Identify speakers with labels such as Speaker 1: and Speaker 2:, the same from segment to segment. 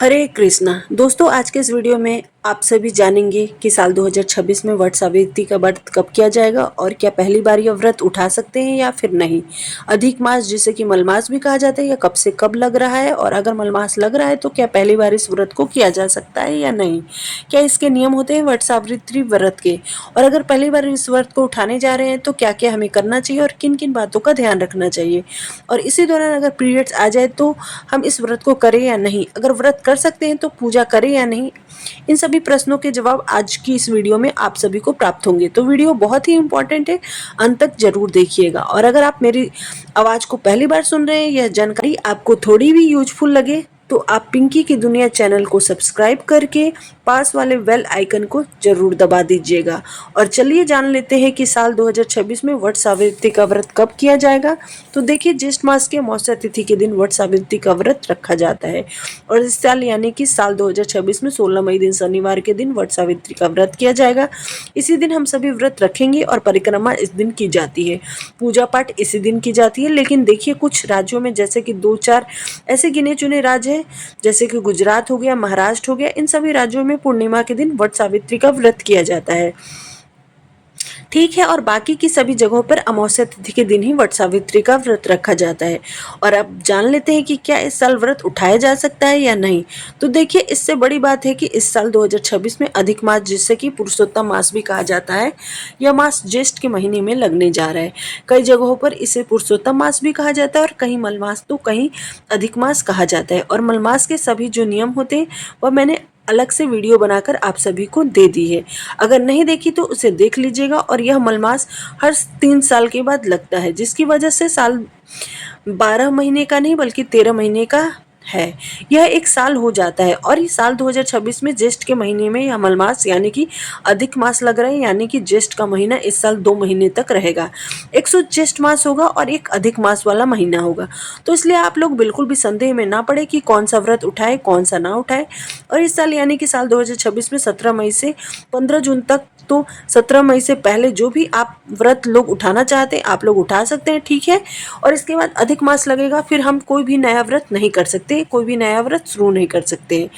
Speaker 1: हरे कृष्णा दोस्तों, आज के इस वीडियो में आप सभी जानेंगे कि साल 2026 में वट सावित्री का व्रत कब किया जाएगा और क्या पहली बार यह व्रत उठा सकते हैं या फिर नहीं। अधिक मास जिसे कि मलमास भी कहा जाता है, यह कब से कब लग रहा है और अगर मलमास लग रहा है तो क्या पहली बार इस व्रत को किया जा सकता है या नहीं। क्या इसके नियम होते हैं वट सावित्री व्रत के, और अगर पहली बार इस व्रत को उठाने जा रहे हैं तो क्या क्या हमें करना चाहिए और किन किन बातों का ध्यान रखना चाहिए। और इसी दौरान अगर पीरियड्स आ जाए तो हम इस व्रत को करें या नहीं, अगर व्रत कर सकते हैं तो पूजा करें या नहीं। इन सभी प्रश्नों के जवाब आज की इस वीडियो में आप सभी को प्राप्त होंगे, तो वीडियो बहुत ही इंपॉर्टेंट है, अंत तक जरूर देखिएगा। और अगर आप मेरी आवाज को पहली बार सुन रहे हैं, यह जानकारी आपको थोड़ी भी यूजफुल लगे तो आप पिंकी की दुनिया चैनल को सब्सक्राइब करके पास वाले बेल आइकन को जरूर दबा दीजिएगा। और चलिए जान लेते हैं कि साल 2026 में वट सावित्री का व्रत कब किया जाएगा। तो देखिए, ज्येष्ठ मास के अमावस्या तिथि के दिन वट सावित्री का व्रत रखा जाता है और इस साल यानी कि साल 2026 में 16 मई दिन शनिवार के दिन वट सावित्री का व्रत किया जाएगा। इसी दिन हम सभी व्रत रखेंगे और परिक्रमा इस दिन की जाती है, पूजा पाठ इसी दिन की जाती है। लेकिन देखिए, कुछ राज्यों में जैसे कि 2-4 ऐसे गिने चुने राज्य हैं, जैसे कि गुजरात हो गया, महाराष्ट्र हो गया, इन सभी राज्यों में पूर्णिमा के दिन वट सावित्री का व्रत किया जाता है। ठीक है, और बाकी की सभी जगहों पर अमावस्या तिथि के दिन ही वट सावित्री का व्रत रखा जाता है। और अब जान लेते हैं कि क्या इस साल व्रत उठाया जा सकता है या नहीं। तो देखिए, इससे बड़ी बात है कि इस साल 2026 में अधिक मास, जिससे कि पुरुषोत्तम मास भी कहा जाता है, यह मास ज्येष्ठ के महीने में लगने जा रहा है। कई जगहों पर इसे पुरुषोत्तम मास भी कहा जाता है और कहीं मलमास तो कहीं अधिक मास कहा जाता है। और मलमास के सभी जो नियम होते हैं वह मैंने अलग से वीडियो बनाकर आप सभी को दे दी है, अगर नहीं देखी तो उसे देख लीजिएगा। और यह मलमास हर 3 साल के बाद लगता है, जिसकी वजह से साल 12 महीने का नहीं बल्कि 13 महीने का है, यह एक साल हो जाता है। और इस साल 2026 में ज्येष्ठ के महीने में यह मलमास यानी कि अधिक मास लग रहा है, यानी कि ज्येष्ठ का महीना इस साल 2 महीने तक रहेगा। एक ज्येष्ठ मास होगा और एक अधिक मास वाला महीना होगा। तो इसलिए आप लोग बिल्कुल भी संदेह में ना पड़े कि कौन सा व्रत उठाए कौन सा ना उठाए। और इस साल यानी कि साल 2026 में 17 मई से 15 जून तक, तो 17 मई से पहले जो भी आप व्रत लोग उठाना चाहते हैं आप लोग उठा सकते हैं, ठीक है। और इसके बाद अधिक मास लगेगा, फिर हम कोई भी नया व्रत नहीं कर सकते, कोई भी नया व्रत शुरू नहीं कर सकते।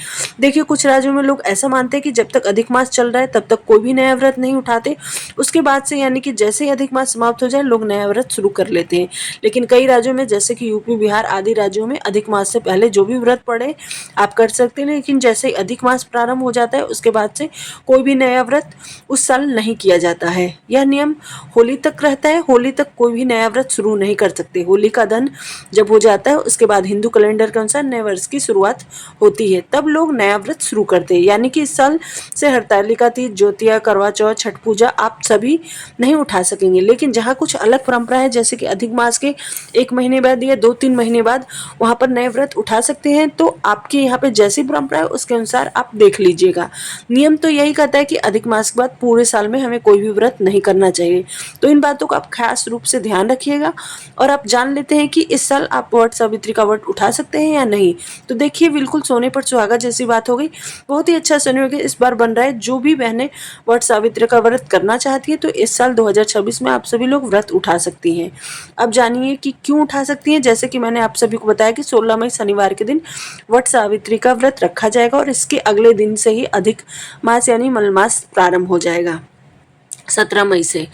Speaker 1: देखिए, कुछ राज्यों में लोग ऐसा मानते हैं कि जब तक अधिक मास चल रहा है तब तक कोई भी नया व्रत नहीं उठाते, उसके बाद से यानी कि जैसे ही अधिक मास समाप्त हो जाए लोग नया व्रत शुरू कर लेते हैं। लेकिन कई राज्यों में जैसे कि यूपी, बिहार आदि राज्यों में अधिक मास से पहले जो भी व्रत पड़े आप कर सकते हैं, लेकिन जैसे ही अधिक मास प्रारंभ हो जाता है उसके बाद से कोई भी नया व्रत उस साल नहीं किया जाता है। यह नियम होली तक रहता है, होली तक कोई भी नया व्रत शुरू नहीं कर सकते। होली का दहन जब हो जाता है उसके बाद हिंदू कैलेंडर के अनुसार नए वर्ष की शुरुआत होती है, तब लोग नया व्रत शुरू करते हैं। यानी कि इस साल से हरतालिका तीज, ज्योतिया, करवा चौथ, छठ पूजा आप सभी नहीं उठा सकेंगे। लेकिन जहाँ कुछ अलग परंपरा है, जैसे कि अधिक मास के 1 महीने बाद या 2-3 महीने बाद वहाँ पर नए व्रत उठा सकते हैं, तो आपके यहाँ पे जैसी परंपरा है उसके अनुसार आप देख लीजिएगा। नियम तो यही कहता है कि अधिक मास के बाद पूरे साल में हमें कोई भी व्रत नहीं करना चाहिए। तो इन बातों का आप खास रूप से ध्यान रखिएगा। और आप जान लेते हैं कि इस साल आप वट सावित्री का व्रत उठा सकते हैं या नहीं। तो देखिए, बिल्कुल सोने पर सुहागा जैसी बात हो गई, बहुत ही अच्छा संयोग इस बार बन रहा है। जो भी बहनें वट सावित्री का व्रत करना चाहती है तो इस साल 2026 में आप सभी लोग व्रत उठा सकती हैं। अब जानिए कि क्यों उठा सकती हैं। जैसे कि मैंने आप सभी को बताया कि 16 मई शनिवार के दिन वट सावित्री का व्रत रखा जाएगा और इसके अगले दिन से ही अधिक मास यानी मलमास प्रारंभ हो जाएगा 17 मई से।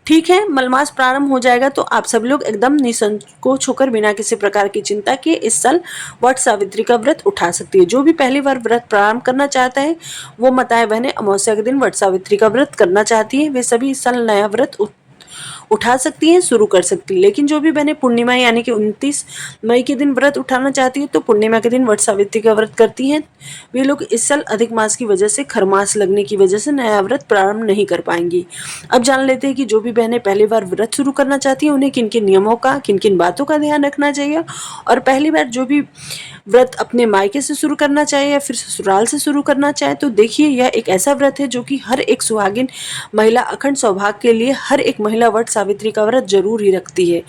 Speaker 1: ठीक है, मलमास प्रारंभ हो जाएगा तो आप सब लोग एकदम निसंकोच होकर बिना किसी प्रकार की चिंता किए इस साल वट सावित्री का व्रत उठा सकती है। जो भी पहली बार व्रत प्रारंभ करना चाहता है, वो माताएं बहनें अमावस्या के दिन वट सावित्री का व्रत करना चाहती है, वे सभी इस साल नया व्रत उठा सकती हैं, शुरू कर सकती है। लेकिन जो भी बहनें पूर्णिमा यानी कि 29 मई के दिन व्रत उठाना चाहती है, तो पूर्णिमा के दिन वट सावित्री का व्रत करती हैं, वे लोग इस साल अधिक मास की वजह से, खरमास लगने की वजह से नया व्रत प्रारंभ नहीं कर पाएंगी। अब जान लेते हैं कि जो भी बहनें पहली बार व्रत शुरू करना चाहती हैं उन्हें किन किन नियमों का, किन किन बातों का ध्यान रखना चाहिए। और पहली बार जो भी व्रत अपने मायके से शुरू करना चाहे या फिर ससुराल से शुरू करना चाहे, तो देखिए, यह एक ऐसा व्रत है जो कि हर एक सुहागिन महिला अखंड सौभाग्य के लिए हर एक महिला वट सावित्री का व्रत जरूर ही रखती है।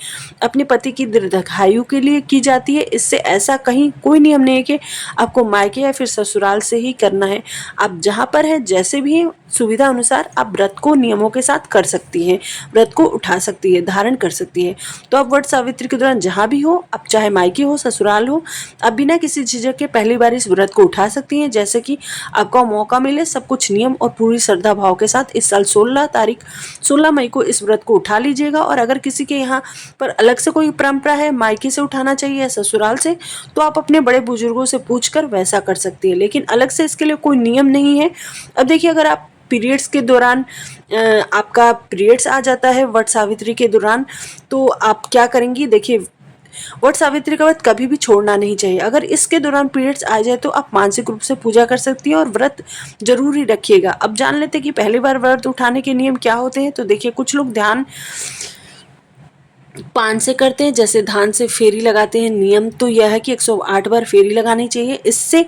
Speaker 1: अपने पति की दीर्घायु के लिए की जाती है। इससे ऐसा कहीं कोई नियम नहीं है कि आपको मायके या फिर ससुराल से ही करना है। आप जहाँ पर हैं, जैसे भी हैं, सुविधा अनुसार आप व्रत को नियमों के साथ कर सकती हैं, व्रत को उठा सकती है, धारण कर सकती है। तो आप वट सावित्री के दौरान जहाँ भी हो, आप चाहे मायके हो, ससुराल हो, आप बिना किसी झिझक के पहली बार इस व्रत को उठा सकती हैं। जैसे कि आपको मौका मिले, सब कुछ नियम और पूरी श्रद्धा भाव के साथ इस साल 16 मई को इस व्रत को उठा लीजिएगा। और अगर किसी के यहाँ पर अलग से कोई परंपरा है, मायके से उठाना चाहिए या ससुराल से, तो आप अपने बड़े बुजुर्गों से पूछकर वैसा कर सकती है, लेकिन अलग से इसके लिए कोई नियम नहीं है। अब देखिए, अगर आप पीरियड्स के दौरान आपका पीरियड्स आ जाता है वट सावित्री के दौरान, तो आप क्या करेंगी? देखिए, वट सावित्री का व्रत कभी भी छोड़ना नहीं चाहिए। अगर इसके दौरान पीरियड्स आ जाए तो आप मानसिक रूप से पूजा कर सकती हैं और व्रत जरूर ही रखिएगा। अब जान लेते हैं कि पहली बार व्रत उठाने के नियम क्या होते हैं। तो देखिए, कुछ लोग ध्यान पान से करते हैं, जैसे धान से फेरी लगाते हैं। नियम तो यह है कि 108 बार फेरी लगानी चाहिए। इससे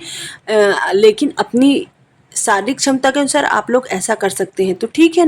Speaker 1: लेकिन अपनी शारीरिक क्षमता के अनुसार आप लोग ऐसा कर सकते हैं तो ठीक है,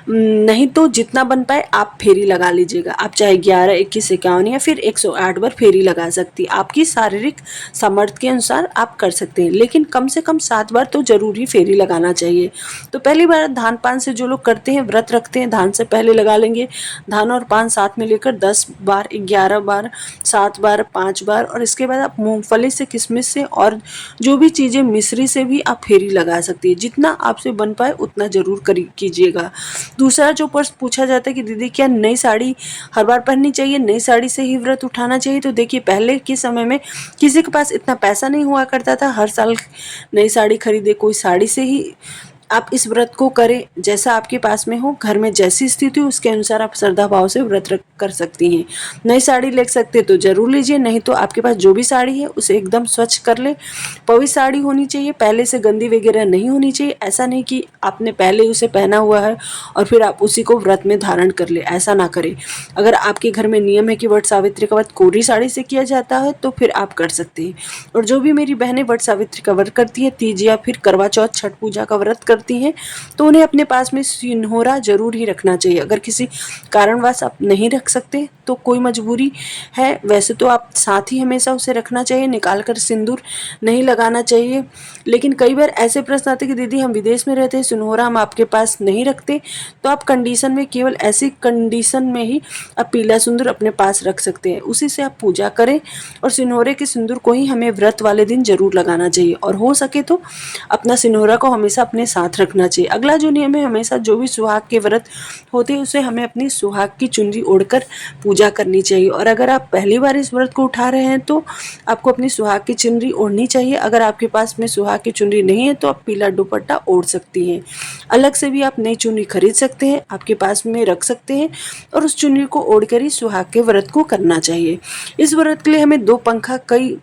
Speaker 1: नहीं तो जितना बन पाए आप फेरी लगा लीजिएगा। आप चाहे 11, 21, 51 या फिर 108 बार फेरी लगा सकती है। आपकी शारीरिक सामर्थ्य के अनुसार आप कर सकते हैं, लेकिन कम से कम 7 बार तो जरूर ही फेरी लगाना चाहिए। तो पहली बार धान पान से जो लोग करते हैं, व्रत रखते हैं, धान से पहले लगा लेंगे। धान और पान साथ में लेकर 10 बार, 11 बार, 7 बार, 5 बार, और इसके बाद आप मूंगफली से, किशमिश से और जो भी चीज़ें, मिश्री से भी आप फेरी लगा सकती है। जितना आपसे बन पाए उतना जरूर कीजिएगा। दूसरा जो प्रश्न पूछा जाता है कि दीदी क्या नई साड़ी हर बार पहननी चाहिए, नई साड़ी से ही व्रत उठाना चाहिए? तो देखिए, पहले के समय में किसी के पास इतना पैसा नहीं हुआ करता था हर साल नई साड़ी खरीदे। कोई साड़ी से ही आप इस व्रत को करें, जैसा आपके पास में हो, घर में जैसी स्थिति हो उसके अनुसार आप श्रद्धा भाव से व्रत कर सकती हैं। नई साड़ी ले सकते तो जरूर लीजिए, नहीं तो आपके पास जो भी साड़ी है उसे एकदम स्वच्छ कर ले। पवित्र साड़ी होनी चाहिए, पहले से गंदी वगैरह नहीं होनी चाहिए। ऐसा नहीं कि आपने पहले उसे पहना हुआ है और फिर आप उसी को व्रत में धारण कर ले, ऐसा ना करें। अगर आपके घर में नियम है कि वट सावित्री का व्रत कोरी साड़ी से किया जाता है तो फिर आप कर सकते हैं। और जो भी मेरी बहनें वट सावित्री का व्रत करती है, तीज या फिर करवा चौथ, छठ पूजा का व्रत करती हैं, तो उन्हें अपने पास में सिंदूरा जरूर ही रखना चाहिए। अगर किसी कारणवश आप नहीं रख सकते तो कोई मजबूरी है, वैसे तो आप साथ ही हमेशा उसे रखना चाहिए, निकाल कर सिंदूर नहीं लगाना चाहिए। लेकिन कई बार ऐसे प्रश्न आते हैं कि दीदी हम विदेश में रहते हैं, सिंदूरा हम आपके पास नहीं रखते, तो आप कंडीशन में, केवल ऐसी कंडीशन में ही आप पीला सिंदूर अपने पास रख सकते हैं। उसी से आप पूजा करें और सिंदूरे के सिंदूर को ही हमें व्रत वाले दिन जरूर लगाना चाहिए। और हो सके तो अपना सिंदूरा को हमेशा अपने साथ रखना चाहिए। अगला जो नियम है, हमेशा जो भी सुहाग के व्रत होते हैं उसे हमें अपनी सुहाग की चुनरी ओढ़कर पूजा करनी चाहिए। और अगर आप पहली बार इस व्रत को उठा रहे हैं तो आपको अपनी सुहाग की चुनरी ओढ़नी चाहिए। अगर आपके पास में सुहाग की चुनरी नहीं है तो आप पीला दुपट्टा ओढ़ सकती हैं। अलग से भी आप नई चुनरी खरीद सकते हैं, आपके पास में रख सकते हैं और उस चुनरी को ओढ़कर ही सुहाग के व्रत को करना चाहिए। इस व्रत के लिए हमें 2 पंखा, कई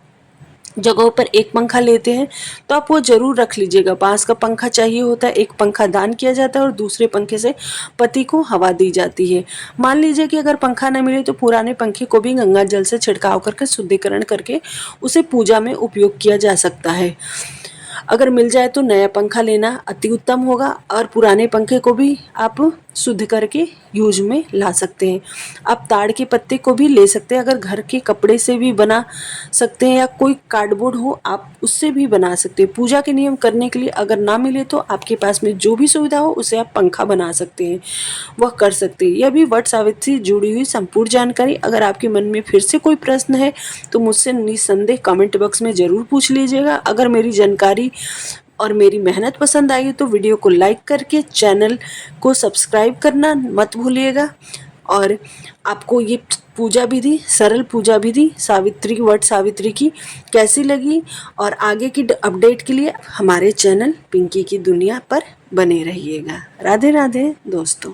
Speaker 1: जगहों पर 1 पंखा लेते हैं तो आप वो जरूर रख लीजिएगा। बांस का पंखा चाहिए होता है, 1 पंखा दान किया जाता है और दूसरे पंखे से पति को हवा दी जाती है। मान लीजिए कि अगर पंखा न मिले तो पुराने पंखे को भी गंगा जल से छिड़काव करके शुद्धिकरण करके उसे पूजा में उपयोग किया जा सकता है। अगर मिल जाए तो नया पंखा लेना अति उत्तम होगा और पुराने पंखे को भी आप शुद्ध करके यूज में ला सकते हैं। आप ताड़ के पत्ते को भी ले सकते हैं, अगर घर के कपड़े से भी बना सकते हैं या कोई कार्डबोर्ड हो आप उससे भी बना सकते हैं। पूजा के नियम करने के लिए अगर ना मिले तो आपके पास में जो भी सुविधा हो उसे आप पंखा बना सकते हैं, वह कर सकते हैं। यह भी वट सावित्री से जुड़ी हुई संपूर्ण जानकारी। अगर आपके मन में फिर से कोई प्रश्न है तो मुझसे निसंदेह कमेंट बॉक्स में ज़रूर पूछ लीजिएगा। अगर मेरी जानकारी और मेरी मेहनत पसंद आई तो वीडियो को लाइक करके चैनल को सब्सक्राइब करना मत भूलिएगा। और आपको ये पूजा विधि, सरल पूजा विधि सावित्री, वट सावित्री की कैसी लगी और आगे की अपडेट के लिए हमारे चैनल पिंकी की दुनिया पर बने रहिएगा। राधे राधे दोस्तों।